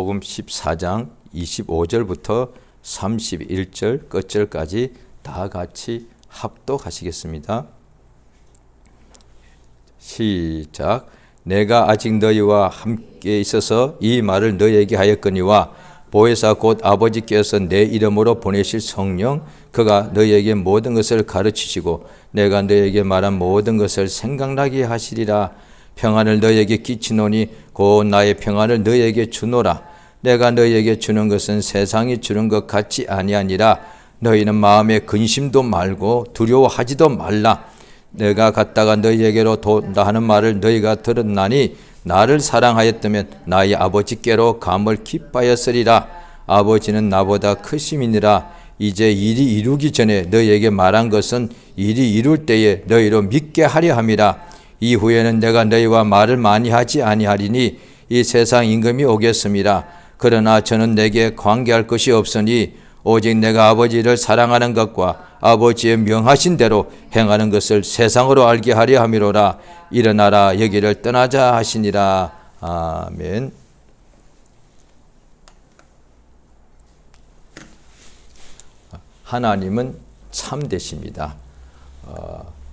복음 14장 25절부터 31절 끝절까지 다 같이 합독하시겠습니다. 시작. 내가 아직 너희와 함께 있어서 이 말을 너희에게 하였거니와 보혜사 곧 아버지께서 내 이름으로 보내실 성령 그가 너희에게 모든 것을 가르치시고 내가 너희에게 말한 모든 것을 생각나게 하시리라. 평안을 너희에게 끼치노니 곧 나의 평안을 너희에게 주노라. 내가 너희에게 주는 것은 세상이 주는 것 같이 아니하니라. 너희는 마음에 근심도 말고 두려워하지도 말라. 내가 갔다가 너희에게로 돈다 하는 말을 너희가 들었나니 나를 사랑하였다면 나의 아버지께로 감을 기뻐하였으리라. 아버지는 나보다 크심이니라. 이제 일이 이루기 전에 너희에게 말한 것은 일이 이룰 때에 너희로 믿게 하려 함이라. 이후에는 내가 너희와 말을 많이 하지 아니하리니 이 세상 임금이 오겠음이라. 그러나 저는 내게 관계할 것이 없으니 오직 내가 아버지를 사랑하는 것과 아버지의 명하신 대로 행하는 것을 세상으로 알게 하려 함이로라. 일어나라 여기를 떠나자 하시니라. 아멘. 하나님은 참되십니다.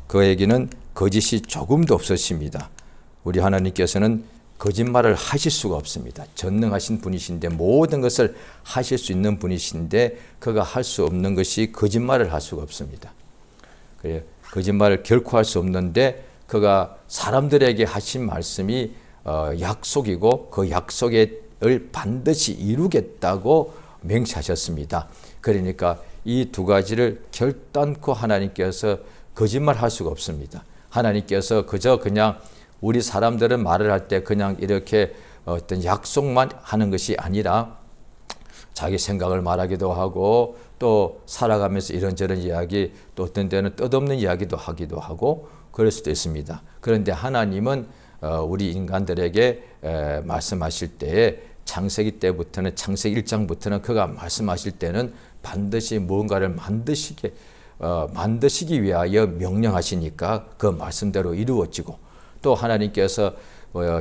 그에게는 거짓이 조금도 없으십니다. 우리 하나님께서는 거짓말을 하실 수가 없습니다. 전능하신 분이신데 모든 것을 하실 수 있는 분이신데 그가 할 수 없는 것이 거짓말을 할 수가 없습니다. 그래, 거짓말을 결코 할 수 없는데 그가 사람들에게 하신 말씀이 약속이고 그 약속을 반드시 이루겠다고 맹세하셨습니다. 그러니까 이 두 가지를 결단코 하나님께서 거짓말할 수가 없습니다. 하나님께서 그냥 우리 사람들은 말을 할 때 그냥 이렇게 어떤 약속만 하는 것이 아니라 자기 생각을 말하기도 하고 또 살아가면서 이런저런 이야기 또 어떤 때는 뜻없는 이야기도 하기도 하고 그럴 수도 있습니다. 그런데 하나님은 우리 인간들에게 말씀하실 때에 창세기 때부터는 창세기 1장부터는 그가 말씀하실 때는 반드시 무언가를 만드시기 위하여 명령하시니까 그 말씀대로 이루어지고 또 하나님께서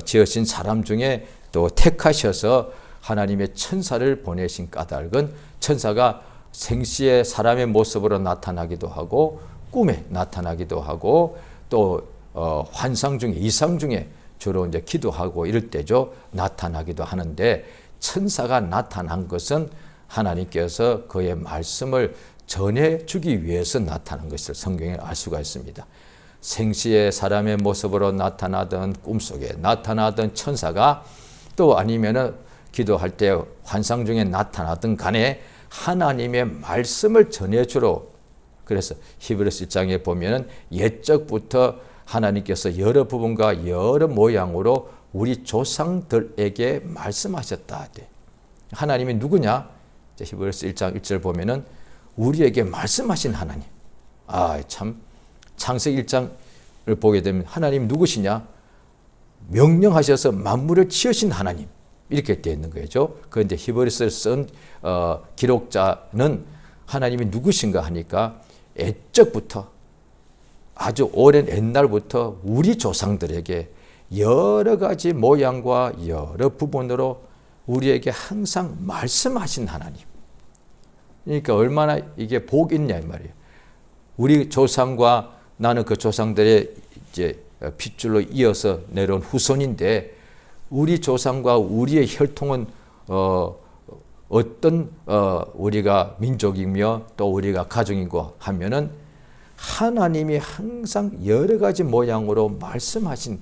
지으신 사람 중에 또 택하셔서 하나님의 천사를 보내신 까닭은 천사가 생시에 사람의 모습으로 나타나기도 하고 꿈에 나타나기도 하고 또 환상 중에 이상 중에 주로 이제 기도하고 이럴 때죠 나타나기도 하는데 천사가 나타난 것은 하나님께서 그의 말씀을 전해주기 위해서 나타난 것을 성경에 알 수가 있습니다. 생시에 사람의 모습으로 나타나던 꿈속에 나타나던 천사가 또 아니면은 기도할 때 환상 중에 나타나던 간에 하나님의 말씀을 전해주러 그래서 히브리서 1장에 보면은 옛적부터 하나님께서 여러 부분과 여러 모양으로 우리 조상들에게 말씀하셨다. 하나님이 누구냐? 히브리서 1장 1절 보면은 우리에게 말씀하신 하나님. 참 창세기 1장을 보게 되면 하나님 누구시냐? 명령하셔서 만물을 지으신 하나님. 이렇게 되어 있는 거죠. 그런데 히브리서를 쓴 기록자는 하나님이 누구신가 하니까 옛적부터 아주 오랜 옛날부터 우리 조상들에게 여러 가지 모양과 여러 부분으로 우리에게 항상 말씀하신 하나님. 그러니까 얼마나 이게 복이 있냐 이 말이에요. 우리 조상과 나는 그 조상들의 이제 핏줄로 이어서 내려온 후손인데 우리 조상과 우리의 혈통은 어떤 우리가 민족이며 또 우리가 가정이고 하면은 하나님이 항상 여러 가지 모양으로 말씀하신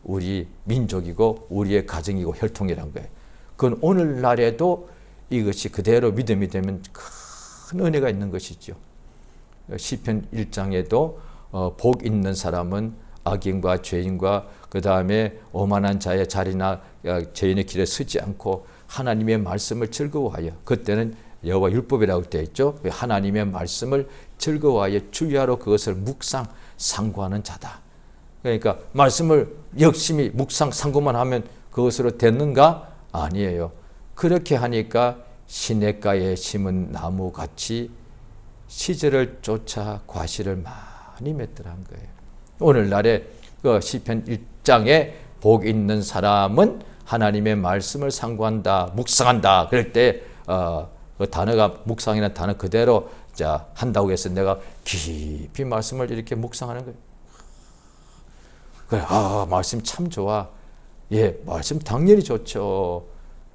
우리 민족이고 우리의 가정이고 혈통이란 거예요. 그건 오늘날에도 이것이 그대로 믿음이 되면 큰 은혜가 있는 것이죠. 시편 1장에도 복 있는 사람은 악인과 죄인과 그 다음에 오만한 자의 자리나 죄인의 길에 서지 않고 하나님의 말씀을 즐거워하여 그때는 여호와 율법이라고 되어 있죠. 하나님의 말씀을 즐거워하여 주야로 그것을 묵상 상고하는 자다. 그러니까 말씀을 열심히 묵상 상고만 하면 그것으로 됐는가? 아니에요. 그렇게 하니까 시냇가에 심은 나무같이 시절을 쫓아 과실을 많이 맺더란 거예요. 오늘날에 그 시편 1장에 복 있는 사람은 하나님의 말씀을 상고한다, 묵상한다. 그럴 때 그 단어가 묵상이라는 단어 그대로 자 한다고 해서 내가 깊이 말씀을 이렇게 묵상하는 거예요. 그래, 말씀 참 좋아. 예, 말씀 당연히 좋죠.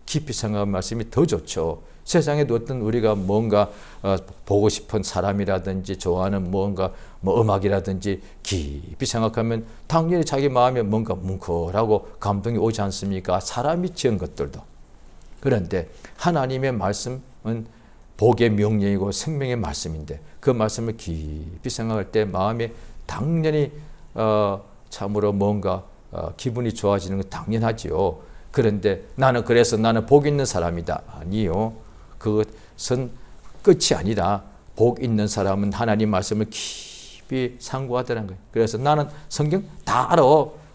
깊이 생각하는 말씀이 더 좋죠. 세상에 어떤 우리가 뭔가 보고 싶은 사람이라든지 좋아하는 뭔가 뭐 음악이라든지 깊이 생각하면 당연히 자기 마음에 뭔가 뭉클하고 감동이 오지 않습니까? 사람이 지은 것들도. 그런데 하나님의 말씀은 복의 명령이고 생명의 말씀인데 그 말씀을 깊이 생각할 때 마음에 당연히 참으로 뭔가 기분이 좋아지는 건 당연하지요. 그런데 그래서 나는 복 있는 사람이다. 아니요. 그것은 끝이 아니라 복 있는 사람은 하나님 말씀을 깊이 상고하더라는 거예요. 그래서 나는 성경 다 알아.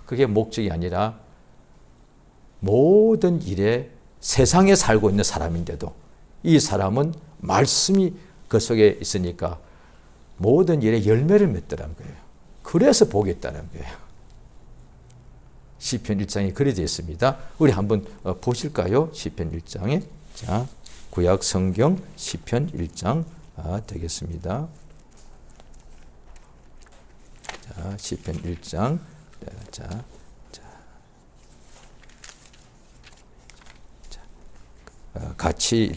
그게 목적이 아니라 모든 일에 세상에 살고 있는 사람인데도 이 사람은 말씀이 그 속에 있으니까 모든 일에 열매를 맺더라는 거예요. 그래서 복이 있다는 거예요. 시편 1장에 그리 되어 있습니다. 우리 한번 보실까요? 시편 1장에. 자, 구약 성경 시편 1장 되겠습니다. 자, 시편 1장. 같이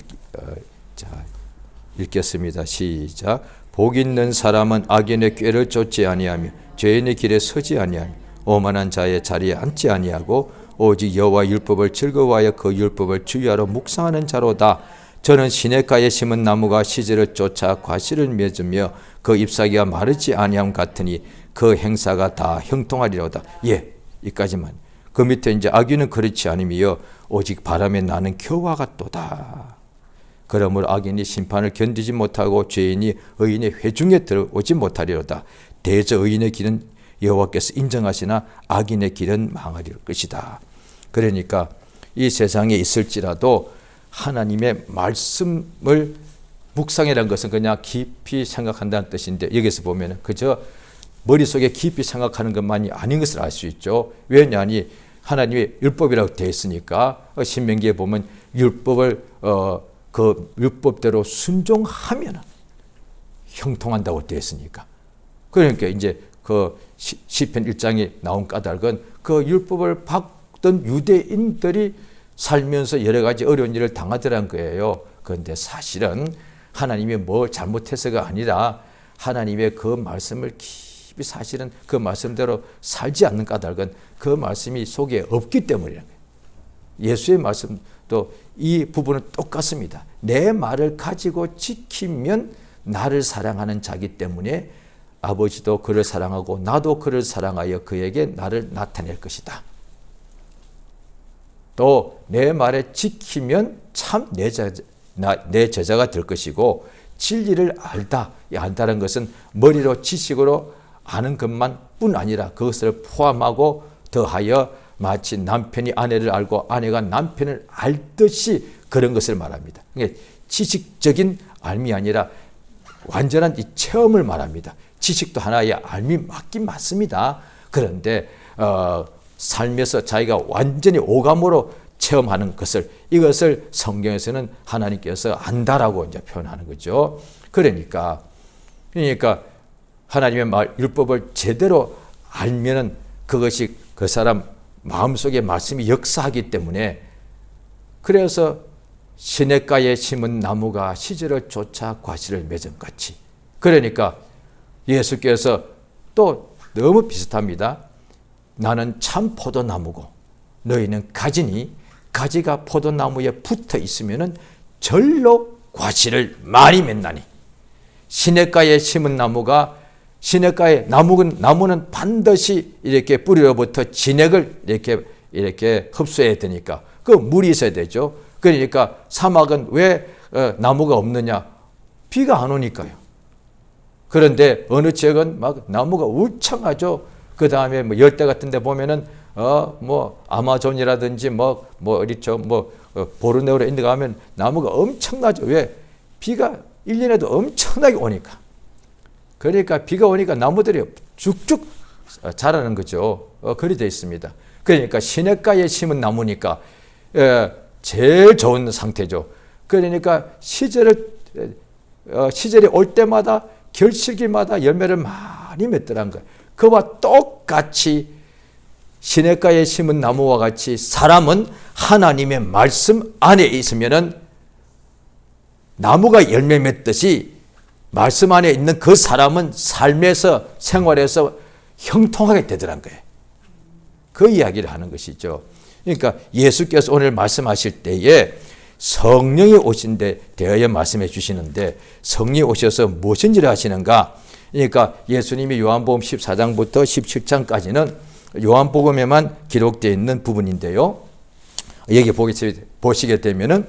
읽겠습니다. 시작. 복 있는 사람은 악인의 꾀를 쫓지 아니하며 죄인의 길에 서지 아니하며 오만한 자의 자리에 앉지 아니하고 오직 여호와 율법을 즐거워하여 그 율법을 주의하러 묵상하는 자로다. 저는 시냇가에 심은 나무가 시절을 쫓아 과실을 맺으며 그 잎사귀가 마르지 아니함 같으니 그 행사가 다 형통하리로다. 예, 이까지만. 그 밑에 이제 악인은 그렇지 않으며 오직 바람에 나는 겨와 같도다. 그러므로 악인이 심판을 견디지 못하고 죄인이 의인의 회중에 들어오지 못하리로다. 대저 의인의 길은 여호와께서 인정하시나 악인의 길은 망하리일 것이다. 그러니까 이 세상에 있을지라도 하나님의 말씀을 묵상이라는 것은 그냥 깊이 생각한다는 뜻인데 여기서 보면 그저 머릿속에 깊이 생각하는 것만이 아닌 것을 알 수 있죠. 왜냐하니 하나님의 율법이라고 되어 있으니까 신명기에 보면 율법을 그 율법대로 순종하면 형통한다고 되어 있으니까. 그러니까 이제 그 시편 1장에 나온 까닭은 그 율법을 받던 유대인들이 살면서 여러 가지 어려운 일을 당하더란 거예요. 그런데 사실은 하나님이 뭘 잘못해서가 아니라 하나님의 그 말씀을 깊이 사실은 그 말씀대로 살지 않는 까닭은 그 말씀이 속에 없기 때문이라는 거예요. 예수의 말씀도 이 부분은 똑같습니다. 내 말을 가지고 지키면 나를 사랑하는 자기 때문에 아버지도 그를 사랑하고 나도 그를 사랑하여 그에게 나를 나타낼 것이다. 또 내 말에 지키면 참 내 제자가 될 것이고 진리를 안다는 것은 머리로 지식으로 아는 것만 뿐 아니라 그것을 포함하고 더하여 마치 남편이 아내를 알고 아내가 남편을 알듯이 그런 것을 말합니다. 그러니까 지식적인 알미 아니라 완전한 이 체험을 말합니다. 지식도 하나의 알미 맞긴 맞습니다. 그런데 삶에서 자기가 완전히 오감으로 체험하는 것을 이것을 성경에서는 하나님께서 안다라고 이제 표현하는 거죠. 그러니까 하나님의 말 율법을 제대로 알면은 그것이 그 사람 마음속에 말씀이 역사하기 때문에 그래서 시냇가에 심은 나무가 시절을 쫓아 과실을 맺은 같이 그러니까 예수께서 또 너무 비슷합니다. 나는 참 포도나무고 너희는 가지니 가지가 포도나무에 붙어 있으면 절로 과실을 많이 맺나니 시냇가에 심은 나무가 시냇가에 나무는 반드시 이렇게 뿌리로부터 진액을 이렇게 흡수해야 되니까 그 물이 있어야 되죠. 그러니까 사막은 왜 나무가 없느냐? 비가 안 오니까요. 그런데 어느 지역은 막 나무가 울창하죠. 그 다음에 뭐 열대 같은 데 보면은 뭐 아마존이라든지 보르네오로 있는 데 가면 나무가 엄청나죠. 왜? 비가 1년에도 엄청나게 오니까. 그러니까 비가 오니까 나무들이 쭉쭉 자라는 거죠. 그리 되어 있습니다. 그러니까 시냇가에 심은 나무니까 제일 좋은 상태죠. 그러니까 시절이 올 때마다 결실기마다 열매를 많이 맺더란 거예요. 그와 똑같이 시냇가에 심은 나무와 같이 사람은 하나님의 말씀 안에 있으면은 나무가 열매 맺듯이 말씀 안에 있는 그 사람은 삶에서 생활에서 형통하게 되더란 거예요. 그 이야기를 하는 것이죠. 그러니까 예수께서 오늘 말씀하실 때에 성령이 오신 데 대하여 말씀해 주시는데 성령이 오셔서 무엇인지를 하시는가? 그러니까 예수님이 요한복음 14장부터 17장까지는 요한복음에만 기록되어 있는 부분인데요. 여기 보시게 되면은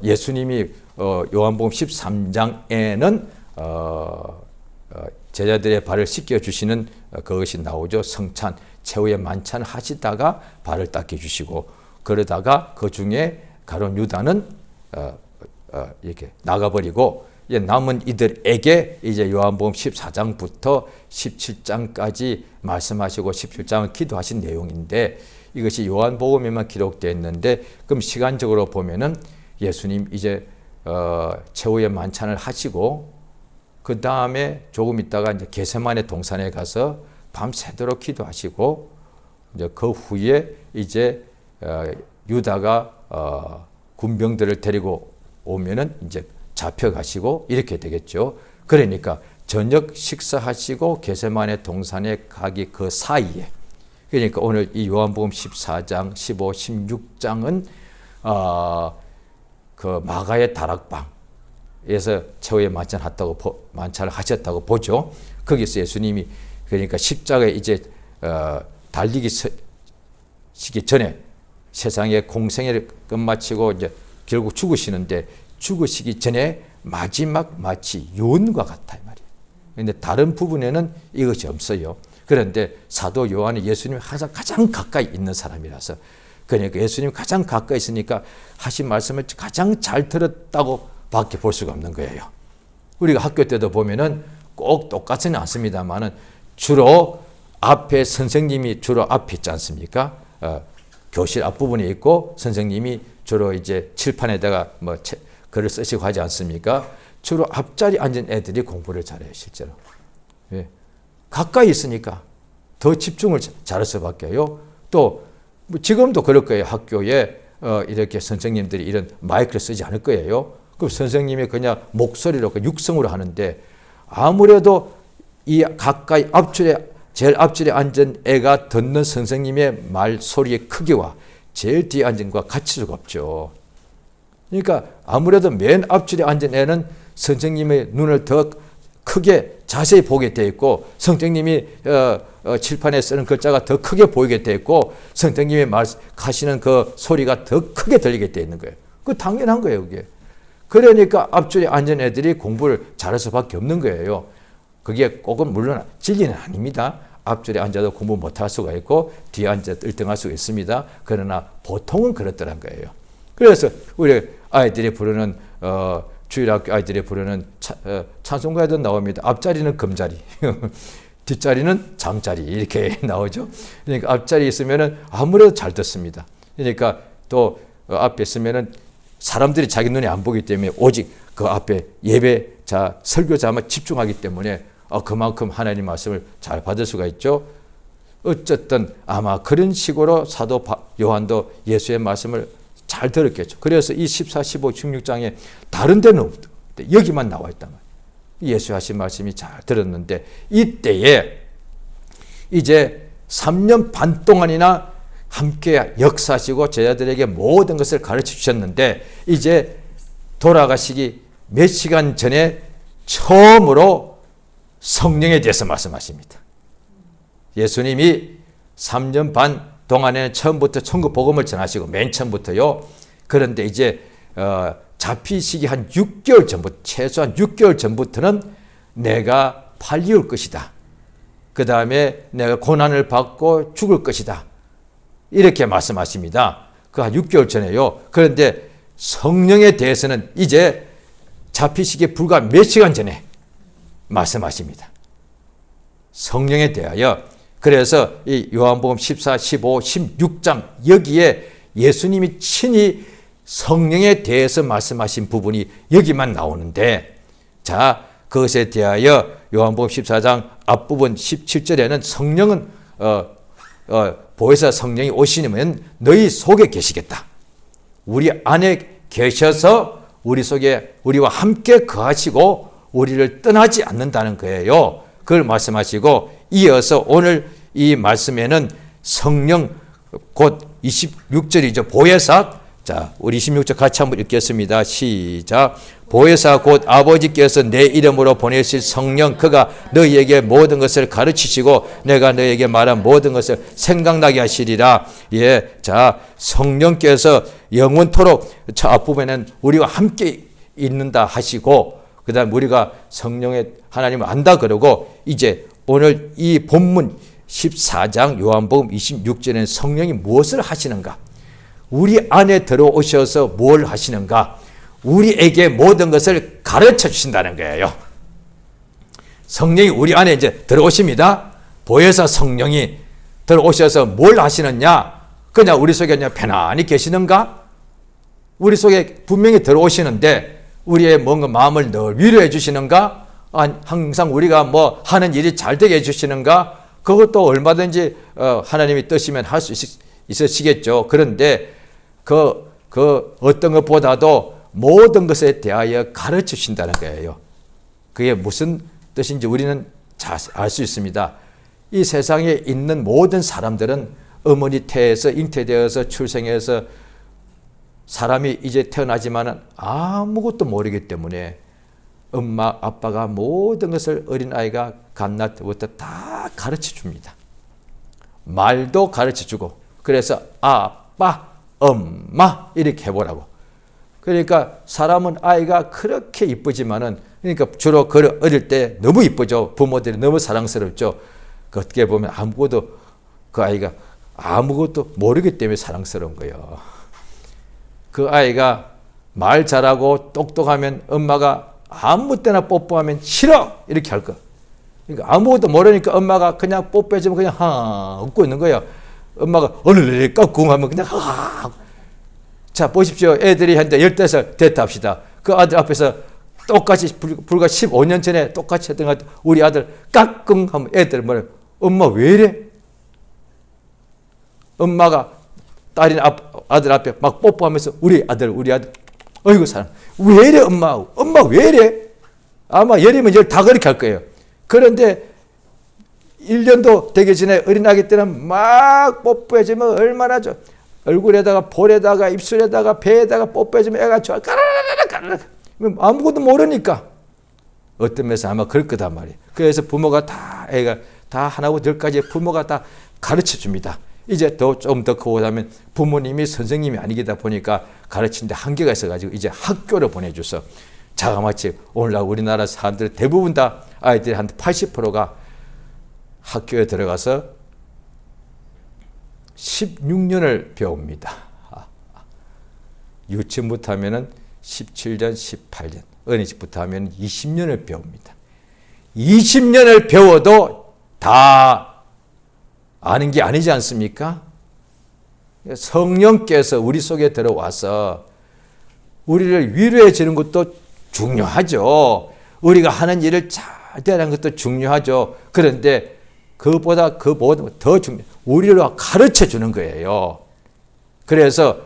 예수님이 요한복음 13장에는 제자들의 발을 씻겨 주시는 그것이 나오죠. 성찬, 최후의 만찬을 하시다가 발을 닦여 주시고 그러다가 그 중에 가룟 유다는 이렇게 나가버리고 이제 남은 이들에게 이제 요한복음 14장부터 17장까지 말씀하시고 17장은 기도하신 내용인데 이것이 요한복음에만 기록되어 있는데 그럼 시간적으로 보면은 예수님 이제 최후의 만찬을 하시고 그 다음에 조금 있다가 이제 겟세마네 동산에 가서 밤새도록 기도하시고 이제 그 후에 이제 유다가 군병들을 데리고 오면은 이제 잡혀가시고 이렇게 되겠죠. 그러니까 저녁 식사하시고 겟세마네 동산에 가기 그 사이에 그러니까 오늘 이 요한복음 14장, 15, 16장은 그 마가의 다락방에서 최후의 만찬을 하셨다고 보죠. 거기서 예수님이 그러니까 십자가에 이제 달리기 시기 전에 세상의 공생애를 끝마치고 이제 결국 죽으시는데 죽으시기 전에 마지막 마치 요한과 같아 이 말이에요. 그런데 다른 부분에는 이것이 없어요. 그런데 사도 요한이 예수님 항상 가장 가까이 있는 사람이라서 그러니까 예수님 가장 가까이 있으니까 하신 말씀을 가장 잘 들었다고 밖에 볼 수가 없는 거예요. 우리가 학교 때도 보면은 꼭 똑같지는 않습니다만은 주로 앞에 선생님이 주로 앞에 있지 않습니까? 교실 앞부분에 있고 선생님이 주로 이제 칠판에다가 뭐 글을 쓰시고 하지 않습니까? 주로 앞자리 앉은 애들이 공부를 잘해요, 실제로. 예. 가까이 있으니까 더 집중을 잘할 수밖에요. 또 지금도 그럴 거예요. 학교에 이렇게 선생님들이 이런 마이크를 쓰지 않을 거예요. 그럼 선생님이 그냥 목소리로 육성으로 하는데 아무래도 이 가까이 제일 앞줄에 앉은 애가 듣는 선생님의 말 소리의 크기와 제일 뒤에 앉은 것과 같을 수가 없죠. 그러니까 아무래도 맨 앞줄에 앉은 애는 선생님의 눈을 더 크게 자세히 보게 돼 있고 선생님이 칠판에 쓰는 글자가 더 크게 보이게 돼 있고 선생님이 하시는 그 소리가 더 크게 들리게 돼 있는 거예요. 그 당연한 거예요, 그게. 그러니까 앞줄에 앉은 애들이 공부를 잘할 수밖에 없는 거예요. 그게 꼭은 물론 진리는 아닙니다. 앞줄에 앉아도 공부 못할 수가 있고 뒤에 앉아도 1등할 수가 있습니다. 그러나 보통은 그렇더란 거예요. 그래서 우리 아이들이 부르는 주일학교 아이들이 부르는 찬송가에도 나옵니다. 앞자리는 금자리, 뒷자리는 잠자리 이렇게 나오죠. 그러니까 앞자리 있으면은 아무래도 잘 듣습니다. 그러니까 또 앞에 있으면은 사람들이 자기 눈에 안 보기 때문에 오직 그 앞에 예배자 설교자만 집중하기 때문에 그만큼 하나님 말씀을 잘 받을 수가 있죠. 어쨌든 아마 그런 식으로 사도 요한도 예수의 말씀을 잘 들었겠죠. 그래서 이 14, 15, 16장에 다른 데는 없고 여기만 나와 있단 말이에요. 예수 하신 말씀이 잘 들었는데 이때에 이제 3년 반 동안이나 함께 역사하시고 제자들에게 모든 것을 가르쳐 주셨는데 이제 돌아가시기 몇 시간 전에 처음으로 성령에 대해서 말씀하십니다. 예수님이 3년 반 동안에는 처음부터 천국 복음을 전하시고 맨 처음부터요. 그런데 이제 잡히시기 한 6개월 전부터 최소한 6개월 전부터는 내가 팔리울 것이다. 그 다음에 내가 고난을 받고 죽을 것이다. 이렇게 말씀하십니다. 그 한 6개월 전에요. 그런데 성령에 대해서는 이제 잡히시기 불과 몇 시간 전에 말씀하십니다. 성령에 대하여 그래서 이 요한복음 14, 15, 16장 여기에 예수님이 친히 성령에 대해서 말씀하신 부분이 여기만 나오는데, 자, 그것에 대하여 요한복음 14장 앞부분 17절에는 성령은 보혜사 성령이 오시면 너희 속에 계시겠다. 우리 안에 계셔서 우리 속에 우리와 함께 거하시고 우리를 떠나지 않는다는 거예요. 그걸 말씀하시고, 이어서 오늘 이 말씀에는 성령 곧 26절이죠. 보혜사. 자, 우리 26절 같이 한번 읽겠습니다. 시작. 보혜사 곧 아버지께서 내 이름으로 보내실 성령, 그가 너희에게 모든 것을 가르치시고 내가 너희에게 말한 모든 것을 생각나게 하시리라. 예, 자, 성령께서 영원토록 저 앞부분에는 우리와 함께 있는다 하시고, 그 다음 우리가 성령의 하나님을 안다 그러고, 이제 오늘 이 본문 14장 요한복음 26절에는 성령이 무엇을 하시는가, 우리 안에 들어오셔서 뭘 하시는가, 우리에게 모든 것을 가르쳐 주신다는 거예요. 성령이 우리 안에 이제 들어오십니다. 보혜사 성령이 들어오셔서 뭘 하시느냐, 그냥 우리 속에 그냥 편안히 계시는가, 우리 속에 분명히 들어오시는데 우리의 뭔가 마음을 늘 위로해 주시는가, 항상 우리가 뭐 하는 일이 잘 되게 해 주시는가, 그것도 얼마든지 하나님이 뜻이면 할 수 있으시겠죠. 그런데 그 어떤 것보다도 모든 것에 대하여 가르쳐 주신다는 거예요. 그게 무슨 뜻인지 우리는 잘 알 수 있습니다. 이 세상에 있는 모든 사람들은 어머니 태에서 잉태되어서 출생해서 사람이 이제 태어나지만 아무것도 모르기 때문에 엄마 아빠가 모든 것을 어린아이가 갓날 때부터 다 가르쳐 줍니다. 말도 가르쳐 주고, 그래서 아빠 엄마 이렇게 해보라고. 그러니까 사람은 아이가 그렇게 이쁘지만은, 그러니까 주로 어릴 때 너무 이쁘죠. 부모들이 너무 사랑스럽죠. 어떻게 보면 아무것도, 그 아이가 아무것도 모르기 때문에 사랑스러운 거예요. 그 아이가 말 잘하고 똑똑하면 엄마가 아무 때나 뽀뽀하면 싫어 이렇게 할 거. 그러니까 아무것도 모르니까 엄마가 그냥 뽀뽀해주면 그냥 웃고 있는 거예요. 엄마가 얼른 깎고 하면 그냥 자, 보십시오. 애들이 현재 15살 됐다 합시다. 그 아들 앞에서 똑같이 불과 15년 전에 똑같이 했던 것 같아요. 우리 아들 깍꿍 하면 애들 뭐래? 엄마 왜 이래? 엄마가 딸이나 아들 앞에 막 뽀뽀하면서 우리 아들 어이구 사람 왜 이래 엄마 왜 이래? 아마 열이면 열 다 그렇게 할 거예요. 그런데 1년도 되기 전에 어린아기 때는 막 뽀뽀해주면 얼마나 좋아. 얼굴에다가 볼에다가 입술에다가 배에다가 뽀뽀해주면 애가 좋아. 까라라라 아무것도 모르니까. 어떤 면에서 아마 그럴 거단 말이에요. 그래서 부모가 다 애가 다 하나부터 열까지 부모가 다 가르쳐 줍니다. 이제 좀 더 크고 나면 부모님이 선생님이 아니기다 보니까 가르치는데 한계가 있어가지고 이제 학교로 보내줘서 자그마치 오늘날 우리나라 사람들 대부분 다 아이들이 한 80%가 학교에 들어가서 16년을 배웁니다. 유치원부터 하면은 17년, 18년, 어린이집부터 하면 20년을 배웁니다. 20년을 배워도 다 아는 게 아니지 않습니까? 성령께서 우리 속에 들어와서 우리를 위로해 주는 것도 중요하죠. 우리가 하는 일을 잘 되는 것도 중요하죠. 그런데 그보다 더 중요해. 우리를 가르쳐 주는 거예요. 그래서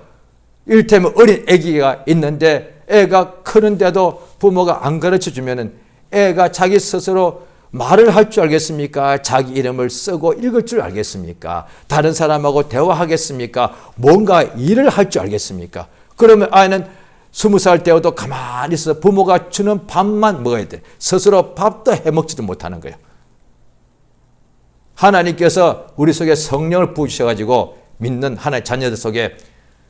이를테면 어린 아기가 있는데 애가 크는데도 부모가 안 가르쳐 주면은 애가 자기 스스로 말을 할 줄 알겠습니까? 자기 이름을 쓰고 읽을 줄 알겠습니까? 다른 사람하고 대화하겠습니까? 뭔가 일을 할 줄 알겠습니까? 그러면 아이는 20살 때여도 가만히 있어서 부모가 주는 밥만 먹어야 돼. 스스로 밥도 해먹지도 못하는 거예요. 하나님께서 우리 속에 성령을 부으셔가지고 믿는 하나님의 자녀들 속에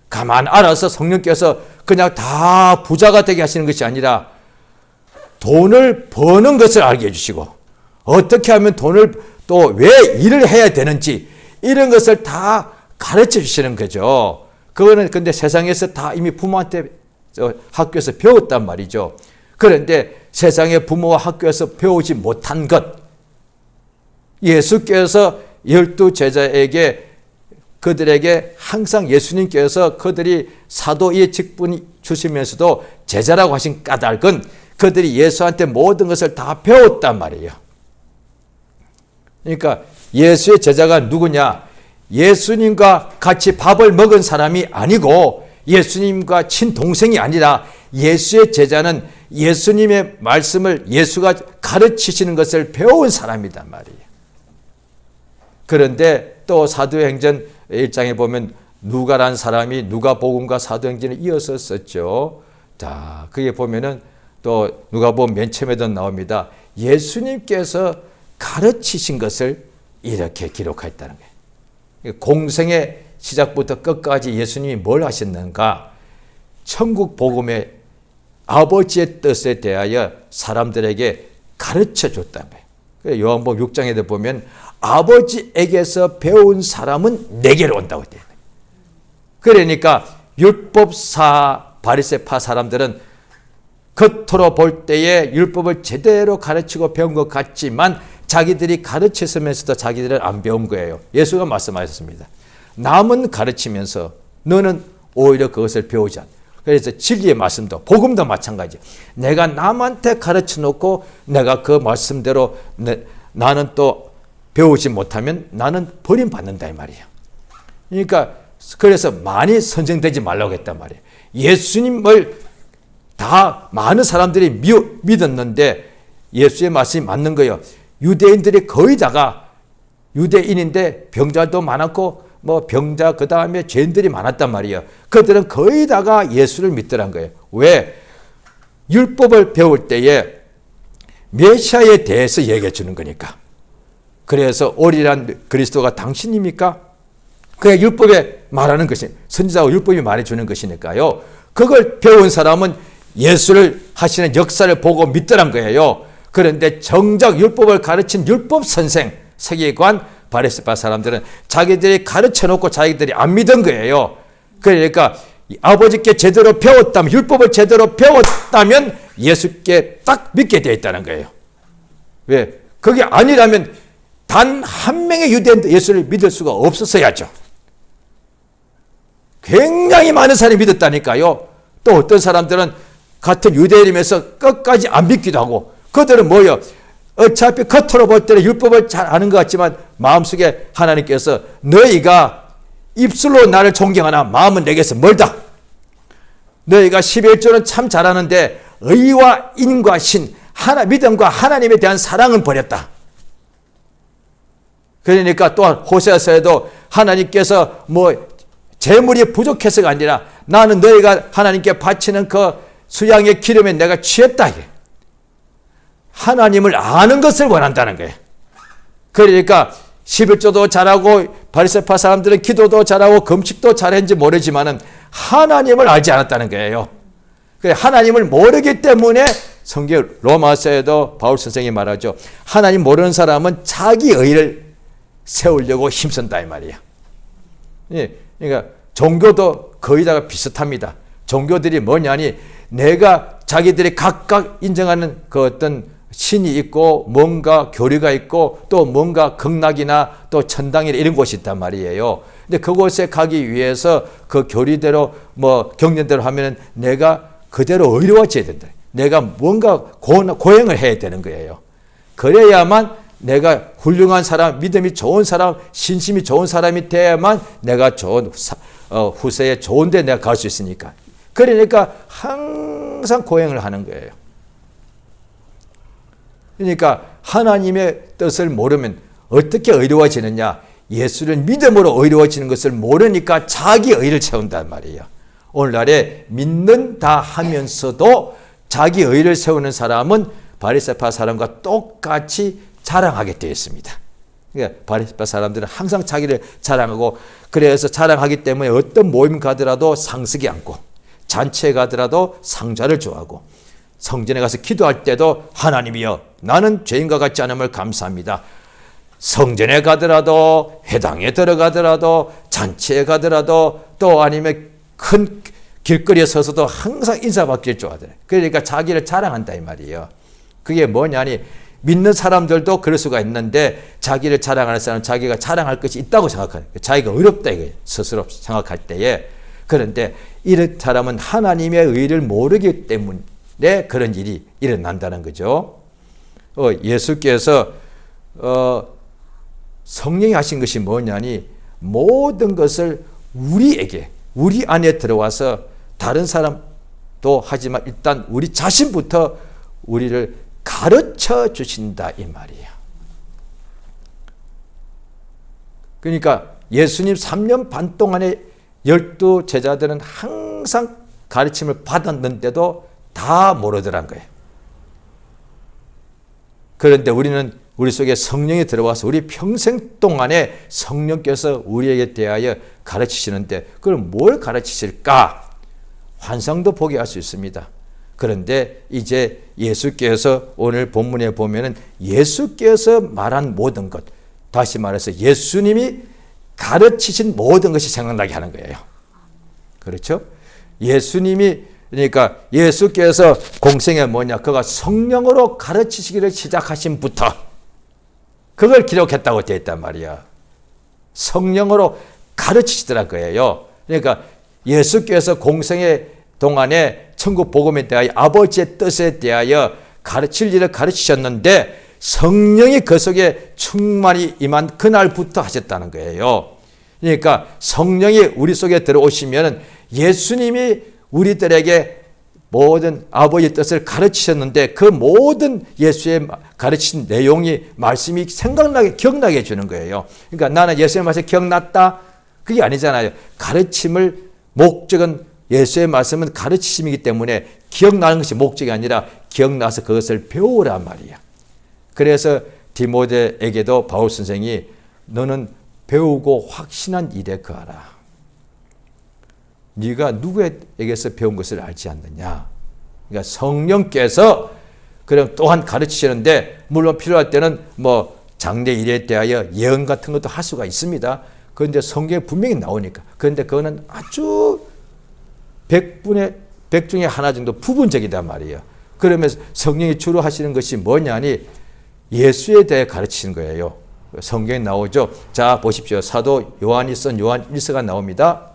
가만 알아서 성령께서 그냥 다 부자가 되게 하시는 것이 아니라 돈을 버는 것을 알게 해주시고 어떻게 하면 돈을 또 왜 일을 해야 되는지 이런 것을 다 가르쳐 주시는 거죠. 그거는 근데 세상에서 다 이미 부모한테 학교에서 배웠단 말이죠. 그런데 세상의 부모와 학교에서 배우지 못한 것, 예수께서 12 제자에게 그들에게 항상 예수님께서 그들이 사도의 직분 주시면서도 제자라고 하신 까닭은 그들이 예수한테 모든 것을 다 배웠단 말이에요. 그러니까 예수의 제자가 누구냐? 예수님과 같이 밥을 먹은 사람이 아니고 예수님과 친동생이 아니라 예수의 제자는 예수님의 말씀을 예수가 가르치시는 것을 배운 사람이란 말이에요. 그런데 또 사도행전 1장에 보면 누가라는 사람이 누가복음과 사도행전을 이어서 썼죠. 자, 그게 보면은 또 누가복음 맨 처음에도 나옵니다. 예수님께서 가르치신 것을 이렇게 기록했다는 거예요. 공생의 시작부터 끝까지 예수님이 뭘 하셨는가? 천국 복음의 아버지의 뜻에 대하여 사람들에게 가르쳐 줬다는 거예요. 요한복음 6장에도 보면 아버지에게서 배운 사람은 내게로 온다고 돼요. 그러니까 율법사 바리새파 사람들은 겉으로 볼 때에 율법을 제대로 가르치고 배운 것 같지만 자기들이 가르쳤으면서도 자기들은 안 배운 거예요. 예수가 말씀하셨습니다. 남은 가르치면서 너는 오히려 그것을 배우지 않아. 그래서 진리의 말씀도 복음도 마찬가지. 내가 남한테 가르쳐 놓고 내가 그 말씀대로 나는 또 배우지 못하면 나는 버림받는다 이 말이에요. 그러니까 그래서 많이 선정되지 말라고 했단 말이에요. 예수님을 다 많은 사람들이 믿었는데 예수의 말씀이 맞는 거예요. 유대인들이 거의 다가 유대인인데 병자도 많았고 뭐 병자 그 다음에 죄인들이 많았단 말이에요. 그들은 거의 다가 예수를 믿더란 거예요. 왜? 율법을 배울 때에 메시아에 대해서 얘기해 주는 거니까. 그래서 오리란 그리스도가 당신입니까? 그게 율법에 말하는 것이 선지자와 율법이 말해주는 것이니까요. 그걸 배운 사람은 예수를 하시는 역사를 보고 믿더란 거예요. 그런데 정작 율법을 가르친 율법 선생, 세계관, 바리새파 사람들은 자기들이 가르쳐 놓고 자기들이 안 믿은 거예요. 그러니까 아버지께 제대로 배웠다면, 율법을 제대로 배웠다면 예수께 딱 믿게 되어 있다는 거예요. 왜? 그게 아니라면 단 한 명의 유대인도 예수를 믿을 수가 없었어야죠. 굉장히 많은 사람이 믿었다니까요. 또 어떤 사람들은 같은 유대인이면서 끝까지 안 믿기도 하고, 그들은 뭐예요? 어차피 겉으로 볼 때는 율법을 잘 아는 것 같지만 마음속에 하나님께서 너희가 입술로 나를 존경하나 마음은 내게서 멀다. 너희가 11조는 참 잘하는데 의와 인과 신, 믿음과 하나님에 대한 사랑은 버렸다. 그러니까 또한 호세아서에도 하나님께서 뭐 재물이 부족해서가 아니라 나는 너희가 하나님께 바치는 그 수양의 기름에 내가 취했다. 하나님을 아는 것을 원한다는 거예요. 그러니까 11조도 잘하고 바리새파 사람들은 기도도 잘하고 금식도 잘했는지 모르지만은 하나님을 알지 않았다는 거예요. 하나님을 모르기 때문에 성경 로마서에도 바울 선생이 말하죠. 하나님 모르는 사람은 자기 의를 세우려고 힘쓴다 이 말이에요. 그러니까 종교도 거의 다 비슷합니다. 종교들이 뭐냐니 내가 자기들이 각각 인정하는 그 어떤 신이 있고 뭔가 교리가 있고 또 뭔가 극락이나 또 천당이나 이런 곳이 있단 말이에요. 근데 그곳에 가기 위해서 그 교리대로 뭐 경전대로 하면은 내가 그대로 의로워져야 된다. 내가 뭔가 고행을 해야 되는 거예요. 그래야만 내가 훌륭한 사람, 믿음이 좋은 사람, 신심이 좋은 사람이 돼야만 내가 좋은 후세에 좋은 데 내가 갈 수 있으니까. 그러니까 항상 고행을 하는 거예요. 그러니까 하나님의 뜻을 모르면 어떻게 의로워지느냐? 예수를 믿음으로 의로워지는 것을 모르니까 자기 의를 세운단 말이에요. 오늘날에 믿는다 하면서도 자기 의를 세우는 사람은 바리새파 사람과 똑같이 자랑하게 되어 있습니다. 그러니까 바리새파 사람들은 항상 자기를 자랑하고, 그래서 자랑하기 때문에 어떤 모임 가더라도 상석이 않고, 잔치에 가더라도 상자를 좋아하고, 성전에 가서 기도할 때도 하나님이여 나는 죄인과 같지 않음을 감사합니다. 성전에 가더라도, 회당에 들어가더라도, 잔치에 가더라도, 또 아니면 큰 길거리에 서서도 항상 인사받기를 좋아하더래요. 그러니까 자기를 자랑한다 이 말이에요. 그게 뭐냐니 믿는 사람들도 그럴 수가 있는데 자기를 자랑하는 사람은 자기가 자랑할 것이 있다고 생각하는 거예요. 자기가 어렵다 이거예요. 스스로 생각할 때에. 그런데 이런 사람은 하나님의 의를 모르기 때문에 그런 일이 일어난다는 거죠. 예수께서 성령이 하신 것이 뭐냐니 모든 것을 우리에게 우리 안에 들어와서 다른 사람도 하지만 일단 우리 자신부터 우리를 가르쳐 주신다 이 말이에요. 그러니까 예수님 3년 반 동안에 12 제자들은 항상 가르침을 받았는데도 다 모르더란 거예요. 그런데 우리는 우리 속에 성령이 들어와서 우리 평생 동안에 성령께서 우리에게 대하여 가르치시는데 그럼 뭘 가르치실까? 환상도 보게 할 수 있습니다. 그런데 이제 예수께서 오늘 본문에 보면은 예수께서 말한 모든 것, 다시 말해서 예수님이 가르치신 모든 것이 생각나게 하는 거예요. 그렇죠? 예수님이 그러니까 예수께서 공생에 뭐냐? 그가 성령으로 가르치시기를 시작하신부터 그걸 기록했다고 되어 있단 말이야. 성령으로 가르치시더란 거예요. 그러니까 예수께서 공생의 동안에 천국 복음에 대하여 아버지의 뜻에 대하여 가르칠 일을 가르치셨는데 성령이 그 속에 충만히 임한 그날부터 하셨다는 거예요. 그러니까 성령이 우리 속에 들어오시면 예수님이 우리들에게 모든 아버지의 뜻을 가르치셨는데 그 모든 예수의 가르친 내용이 말씀이 생각나게 기억나게 해주는 거예요. 그러니까 나는 예수의 말씀이 기억났다? 그게 아니잖아요. 가르침을 목적은 예수의 말씀은 가르치심이기 때문에 기억나는 것이 목적이 아니라 기억나서 그것을 배우란 말이야. 그래서 디모데에게도 바울 선생이 너는 배우고 확신한 일에 거하라. 네가 누구에게서 배운 것을 알지 않느냐. 그러니까 성령께서 그럼 또한 가르치시는데 물론 필요할 때는 뭐 장래 일에 대하여 예언 같은 것도 할 수가 있습니다. 그런데 성경에 분명히 나오니까. 그런데 그거는 아주 100분의 100 중에 하나 정도 부분적이단 말이에요. 그러면서 성령이 주로 하시는 것이 뭐냐니 예수에 대해 가르치는 거예요. 성경에 나오죠. 자 보십시오. 사도 요한이 쓴 요한 1서가 나옵니다.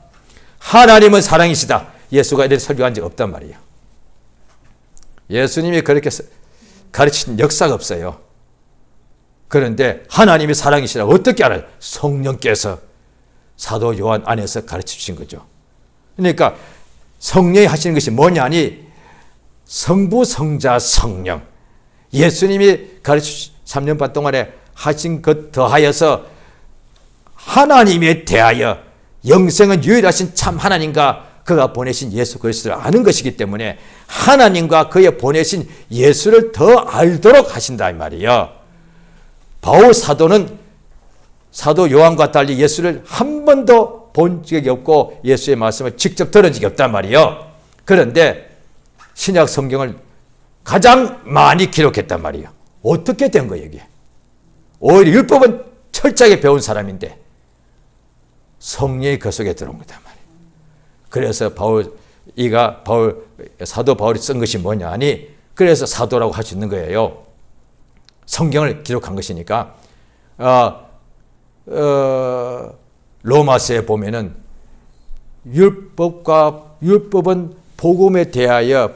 하나님은 사랑이시다. 예수가 이렇게 설교한 적 없단 말이에요. 예수님이 그렇게 가르친 역사가 없어요. 그런데 하나님이 사랑이시라 어떻게 알아요? 성령께서 사도 요한 안에서 가르쳐 주신 거죠. 그러니까 성령이 하시는 것이 뭐냐니 성부, 성자, 성령. 예수님이 가르쳐 3년 반 동안에 하신 것 더하여서 하나님에 대하여 영생은 유일하신 참 하나님과 그가 보내신 예수 그리스도를 아는 것이기 때문에 하나님과 그의 보내신 예수를 더 알도록 하신다 이 말이에요. 바울 사도는 사도 요한과 달리 예수를 한 번도 본 적이 없고 예수의 말씀을 직접 들은 적이 없단 말이에요. 그런데 신약 성경을 가장 많이 기록했단 말이에요. 어떻게 된 거예요 이게? 오히려 율법은 철저하게 배운 사람인데 성령이 그 속에 들어온 거단 말이에요. 그래서 사도 바울이 쓴 것이 뭐냐니 그래서 사도라고 할 수 있는 거예요. 성경을 기록한 것이니까. 로마서에 보면은 율법은 복음에 대하여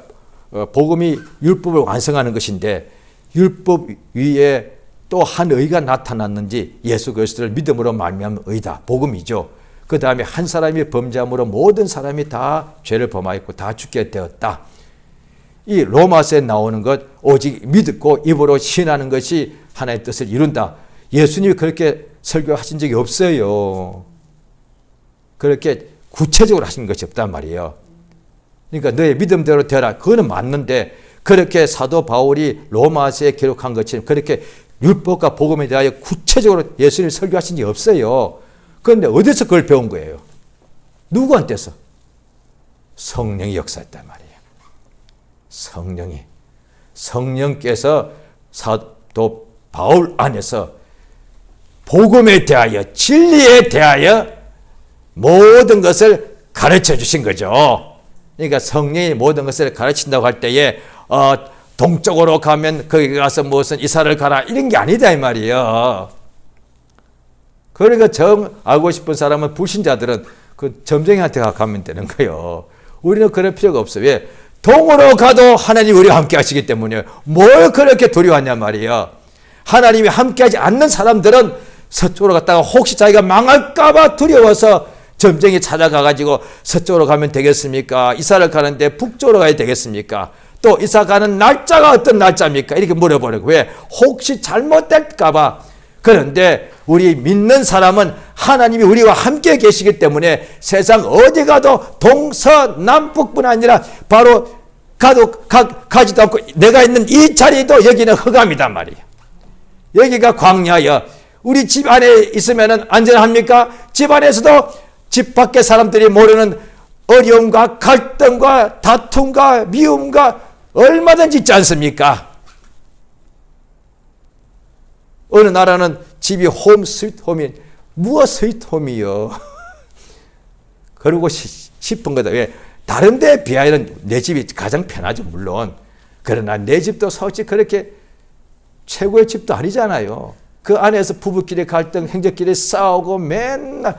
복음이 율법을 완성하는 것인데 율법 위에 또 한 의가 나타났는지 예수 그리스도를 믿음으로 말미암은 의다. 복음이죠. 그 다음에 한 사람이 범죄함으로 모든 사람이 다 죄를 범하였고 다 죽게 되었다. 이 로마서에 나오는 것 오직 믿고 입으로 신하는 것이 하나님의 뜻을 이룬다. 예수님이 그렇게 설교하신 적이 없어요. 그렇게 구체적으로 하신 것이 없단 말이에요. 그러니까 너의 믿음대로 되라. 그거는 맞는데 그렇게 사도 바울이 로마서에 기록한 것처럼 그렇게 율법과 복음에 대하여 구체적으로 예수님이 설교하신 적이 없어요. 그런데 어디서 그걸 배운 거예요? 누구한테서? 성령이 역사했단 말이에요. 성령께서 사도 바울 안에서 복음에 대하여 진리에 대하여 모든 것을 가르쳐 주신 거죠. 그러니까 성령이 모든 것을 가르친다고 할 때에 동쪽으로 가면 거기 가서 무슨 이사를 가라 이런 게 아니다 이 말이에요. 그러니까 정 알고 싶은 사람은 불신자들은 그 점쟁이한테 가면 되는 거예요. 우리는 그럴 필요가 없어요. 왜? 동으로 가도 하나님이 우리와 함께 하시기 때문에 뭘 그렇게 두려워하냐 말이에요. 하나님이 함께하지 않는 사람들은 서쪽으로 갔다가 혹시 자기가 망할까 봐 두려워서 점쟁이 찾아가가지고 서쪽으로 가면 되겠습니까? 이사를 가는데 북쪽으로 가야 되겠습니까? 또 이사 가는 날짜가 어떤 날짜입니까? 이렇게 물어보려고. 왜? 혹시 잘못될까 봐. 그런데 우리 믿는 사람은 하나님이 우리와 함께 계시기 때문에 세상 어디 가도 동서남북뿐 아니라 바로 가지도 않고 내가 있는 이 자리도 여기는 흑암이단 말이에요. 여기가 광야여. 우리 집 안에 있으면 안전합니까? 집 안에서도 집 밖의 사람들이 모르는 어려움과 갈등과 다툼과 미움과 얼마든지 있지 않습니까? 어느 나라는 집이 홈 스위트 홈이 무엇 스위트 홈이요. 그러고 싶은 거다. 왜? 다른 데에 비하여는 내 집이 가장 편하죠 물론. 그러나 내 집도 솔직히 그렇게 최고의 집도 아니잖아요. 그 안에서 부부끼리 갈등, 형제끼리 싸우고 맨날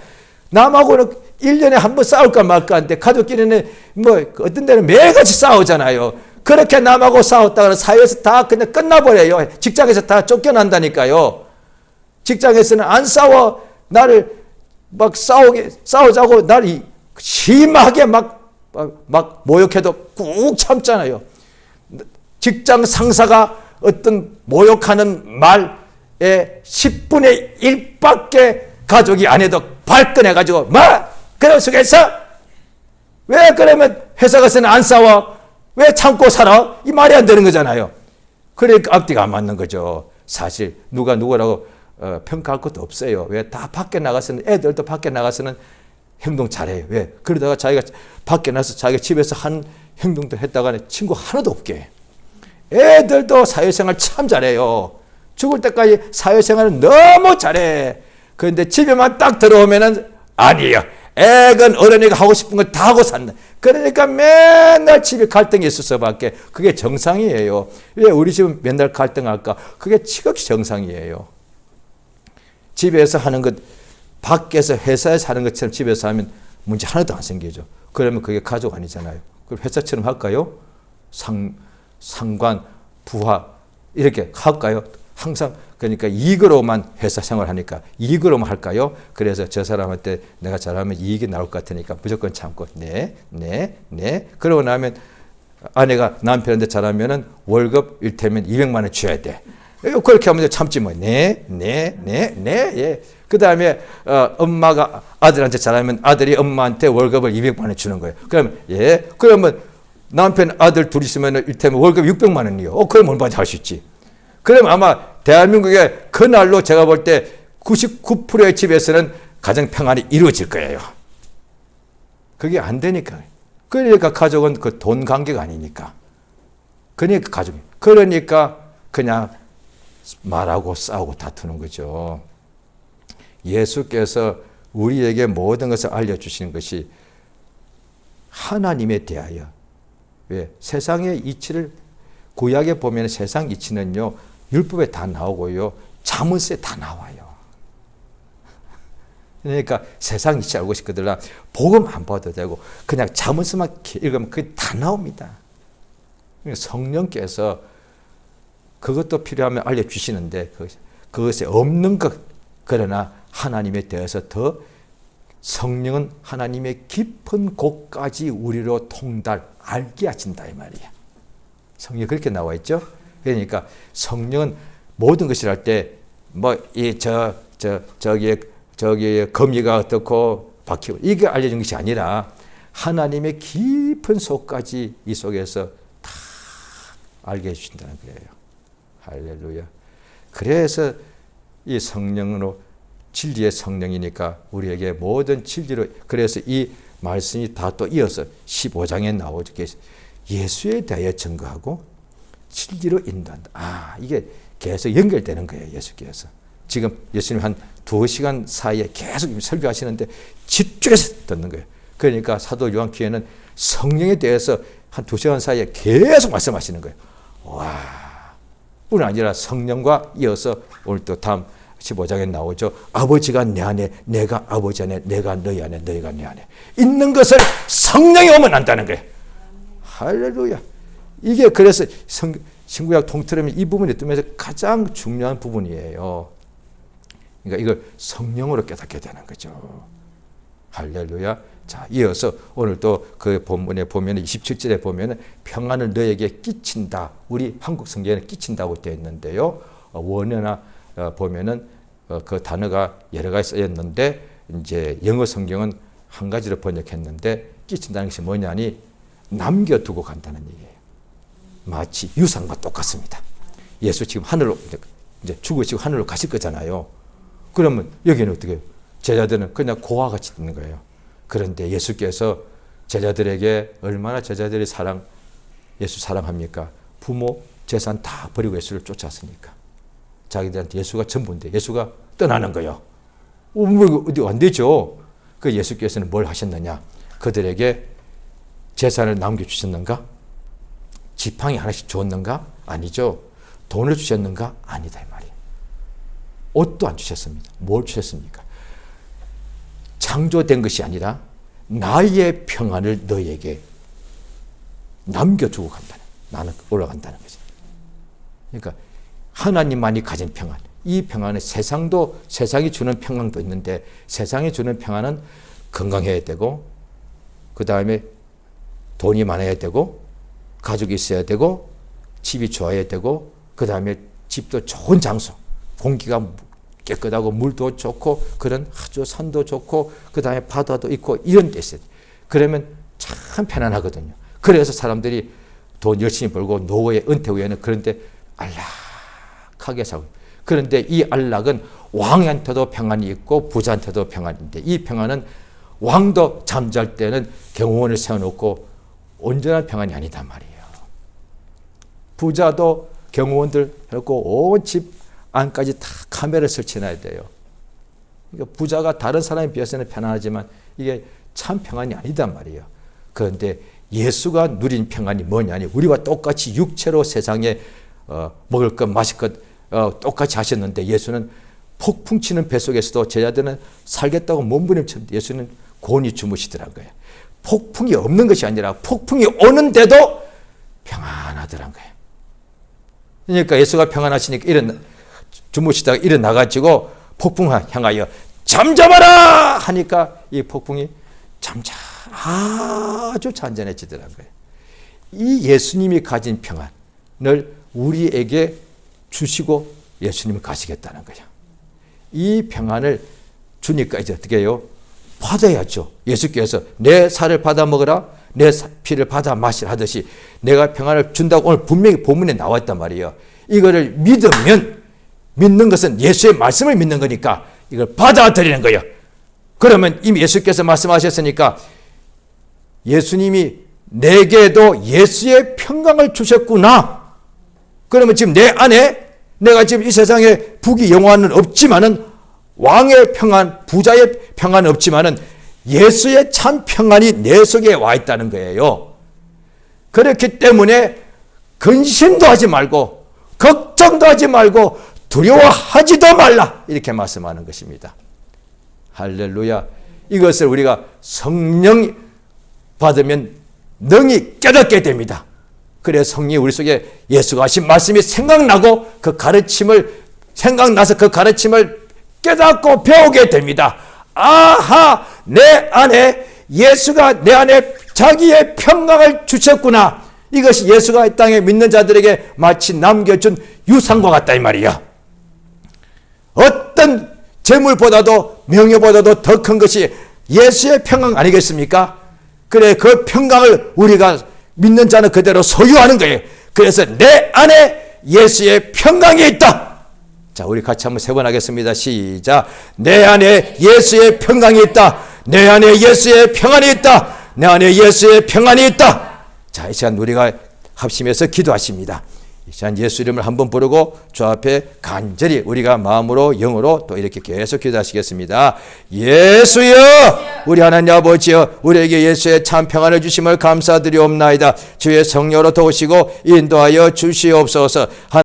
남하고는 1년에 한 번 싸울까 말까 하는데 가족끼리는 뭐 어떤 데는 매일같이 싸우잖아요. 그렇게 남하고 싸웠다가 사회에서 다 그냥 끝나버려요. 직장에서 다 쫓겨난다니까요. 직장에서는 안 싸워. 나를 막 싸우자고 나를 심하게 막 모욕해도 꾹 참잖아요. 직장 상사가 어떤 모욕하는 말에 10분의 1밖에 가족이 안 해도 발끈해가지고 그래 속에서 왜 그러면 회사 가서는 안 싸워? 왜 참고 살아? 이 말이 안 되는 거잖아요. 그러니까 앞뒤가 안 맞는 거죠. 사실 누가 누구라고 평가할 것도 없어요. 왜? 다 밖에 나가서는 애들도 밖에 나가서는 행동 잘해요. 왜? 그러다가 자기가 밖에 나서 자기가 집에서 한 행동도 했다가는 친구 하나도 없게. 애들도 사회생활 참 잘해요. 죽을 때까지 사회생활을 너무 잘해. 그런데 집에만 딱 들어오면은 아니에요. 애건 어른이가 하고 싶은 거 다 하고 산다. 그러니까 맨날 집에 갈등이 있어서밖에 그게 정상이에요. 왜 우리 집은 맨날 갈등할까? 그게 지극히 정상이에요. 집에서 하는 것, 밖에서 회사에서 하는 것처럼 집에서 하면 문제 하나도 안 생기죠. 그러면 그게 가족 아니잖아요. 그럼 회사처럼 할까요? 상관, 부하 이렇게 할까요? 항상 그러니까 이익으로만 회사 생활하니까 이익으로만 할까요? 그래서 저 사람한테 내가 잘하면 이익이 나올 것 같으니까 무조건 참고 네. 그러고 나면 아내가 남편한테 잘하면은 월급 일테면 200만 원 줘야 돼. 그렇게 하면 참지 뭐. 예. 그 다음에 엄마가 아들한테 잘하면 아들이 엄마한테 월급을 200만 원 주는 거예요. 그러면 예. 그러면 남편 아들 둘이 있으면 일테면 월급 600만 원이요. 그럼 얼마든지 할 수 있지. 그럼 아마 대한민국의 그날로 제가 볼 때 99%의 집에서는 가정 평안이 이루어질 거예요. 그게 안 되니까. 그러니까 가족은 그 돈 관계가 아니니까. 그러니까 가족이. 그러니까 그냥 말하고 싸우고 다투는 거죠. 예수께서 우리에게 모든 것을 알려주시는 것이 하나님에 대하여. 왜? 세상의 이치를 구약에 보면 세상 이치는요. 율법에 다 나오고요. 잠언서에 다 나와요. 그러니까 세상 이치 알고 싶거든 복음 안 봐도 되고 그냥 잠언서만 읽으면 그게 다 나옵니다. 성령께서 그것도 필요하면 알려주시는데 그것에 없는 것 그러나 하나님에 대해서 더 성령은 하나님의 깊은 곳까지 우리로 알게 하신다 이 말이야. 성경에 그렇게 나와 있죠. 그러니까 성령은 모든 것을 할 때 뭐 저기에 거미가 어떻고 박히고 이게 알려준 것이 아니라 하나님의 깊은 속까지 이 속에서 다 알게 해주신다는 거예요. 할렐루야. 그래서 이 성령으로 진리의 성령이니까 우리에게 모든 진리로 그래서 이 말씀이 다 또 이어서 15장에 나오죠. 예수에 대하여 증거하고 진리로 인도한다. 이게 계속 연결되는 거예요. 예수께서. 지금 예수님 한 2시간 사이에 계속 설교하시는데 집중해서 듣는 거예요. 그러니까 사도 요한기에는 성령에 대해서 한 2시간 사이에 계속 말씀하시는 거예요. 뿐 아니라 성령과 이어서 오늘 또 다음 15장에 나오죠. 아버지가 내 안에, 내가 아버지 안에, 내가 너희 안에, 너희가 내 안에 있는 것을 성령이 오면 안다는 거예요. 할렐루야. 이게 그래서 신구약 통틀으면 이 부분이 뜨면서 가장 중요한 부분이에요. 그러니까 이걸 성령으로 깨닫게 되는 거죠. 할렐루야. 자, 이어서 오늘 또 그 본문에 보면 27절에 보면 평안을 너에게 끼친다. 우리 한국 성경에는 끼친다고 되어 있는데요. 원어나 보면은 그 단어가 여러 가지 쓰였는데 이제 영어 성경은 한 가지로 번역했는데 끼친다는 것이 뭐냐니 남겨두고 간다는 얘기예요. 마치 유산과 똑같습니다. 예수 지금 하늘로 이제 죽으시고 하늘로 가실 거잖아요. 그러면 여기는 어떻게 해요? 제자들은 그냥 고와 같이 있는 거예요. 그런데 예수께서 제자들에게 얼마나 제자들이 예수 사랑합니까? 부모, 재산 다 버리고 예수를 쫓았으니까. 자기들한테 예수가 전부인데 예수가 떠나는 거예요. 어디 안 되죠? 그 예수께서는 뭘 하셨느냐? 그들에게 재산을 남겨주셨는가? 지팡이 하나씩 주었는가? 아니죠. 돈을 주셨는가? 아니다 이 말이에요. 옷도 안 주셨습니다. 뭘 주셨습니까? 창조된 것이 아니라 나의 평안을 너에게 남겨두고 간다는, 나는 올라간다는 거죠. 그러니까 하나님만이 가진 평안, 이 평안은 세상이 주는 평안도 있는데 세상이 주는 평안은 건강해야 되고 그 다음에 돈이 많아야 되고 가족이 있어야 되고 집이 좋아야 되고 그 다음에 집도 좋은 장소, 공기가 깨끗하고 물도 좋고 그런 아주 산도 좋고 그 다음에 바다도 있고 이런 데 있어야 돼. 그러면 참 편안하거든요. 그래서 사람들이 돈 열심히 벌고 노후에 은퇴 후에는 그런데 안락하게 살고. 그런데 이 안락은 왕한테도 평안이 있고 부자한테도 평안인데 이 평안은 왕도 잠잘 때는 경호원을 세워놓고 온전한 평안이 아니단 말이에요. 부자도 경호원들 해놓고 온 집 안까지 다 카메라를 설치해놔야 돼요. 그러니까 부자가 다른 사람에 비해서는 편안하지만 이게 참 평안이 아니단 말이에요. 그런데 예수가 누린 평안이 뭐냐니 우리와 똑같이 육체로 세상에 먹을 것 마실 것 똑같이 하셨는데 예수는 폭풍 치는 뱃속에서도 제자들은 살겠다고 몸부림쳤는데 예수는 곤히 주무시더란 거예요. 폭풍이 없는 것이 아니라 폭풍이 오는데도 평안하더란 거예요. 그러니까 예수가 평안하시니까 주무시다가 일어나가지고 폭풍 향하여 잠잠하라 하니까 이 폭풍이 아주 잔잔해지더란 거예요. 이 예수님이 가진 평안을 우리에게 주시고 예수님은 가시겠다는 거예요. 이 평안을 주니까 이제 어떻게 해요? 받아야죠. 예수께서 내 살을 받아 먹으라 내 피를 받아 마시라 하듯이 내가 평안을 준다고 오늘 분명히 본문에 나와 있단 말이에요. 이거를 믿는 것은 예수의 말씀을 믿는 거니까 이걸 받아들이는 거예요. 그러면 이미 예수께서 말씀하셨으니까 예수님이 내게도 예수의 평강을 주셨구나. 그러면 지금 내 안에 내가 지금 이 세상에 부귀 영화는 없지만은 왕의 평안, 부자의 평안은 없지만은 예수의 참 평안이 내 속에 와 있다는 거예요. 그렇기 때문에 근심도 하지 말고 걱정도 하지 말고 두려워하지도 말라 이렇게 말씀하는 것입니다. 할렐루야. 이것을 우리가 성령 받으면 능히 깨닫게 됩니다. 그래서 성령이 우리 속에 예수가 하신 말씀이 생각나고 생각나서 그 가르침을 깨닫고 배우게 됩니다. 아하, 내 안에 예수가 내 안에 자기의 평강을 주셨구나. 이것이 예수가 이 땅에 믿는 자들에게 마치 남겨준 유산과 같다 이 말이야. 어떤 재물보다도 명예보다도 더 큰 것이 예수의 평강 아니겠습니까? 그래, 그 평강을 우리가 믿는 자는 그대로 소유하는 거예요. 그래서 내 안에 예수의 평강이 있다. 자, 우리 같이 한번 세 번 하겠습니다. 시작. 내 안에 예수의 평강이 있다. 내 안에 예수의 평안이 있다. 내 안에 예수의 평안이 있다. 자, 이 시간 우리가 합심해서 기도하십니다. 자, 예수 이름을 한번 부르고 주 앞에 간절히 우리가 마음으로 영으로 또 이렇게 계속 기도하시겠습니다. 예수여, 우리 하나님 아버지여, 우리에게 예수의 참 평안을 주심을 감사드리옵나이다. 주의 성령으로 도우시고 인도하여 주시옵소서.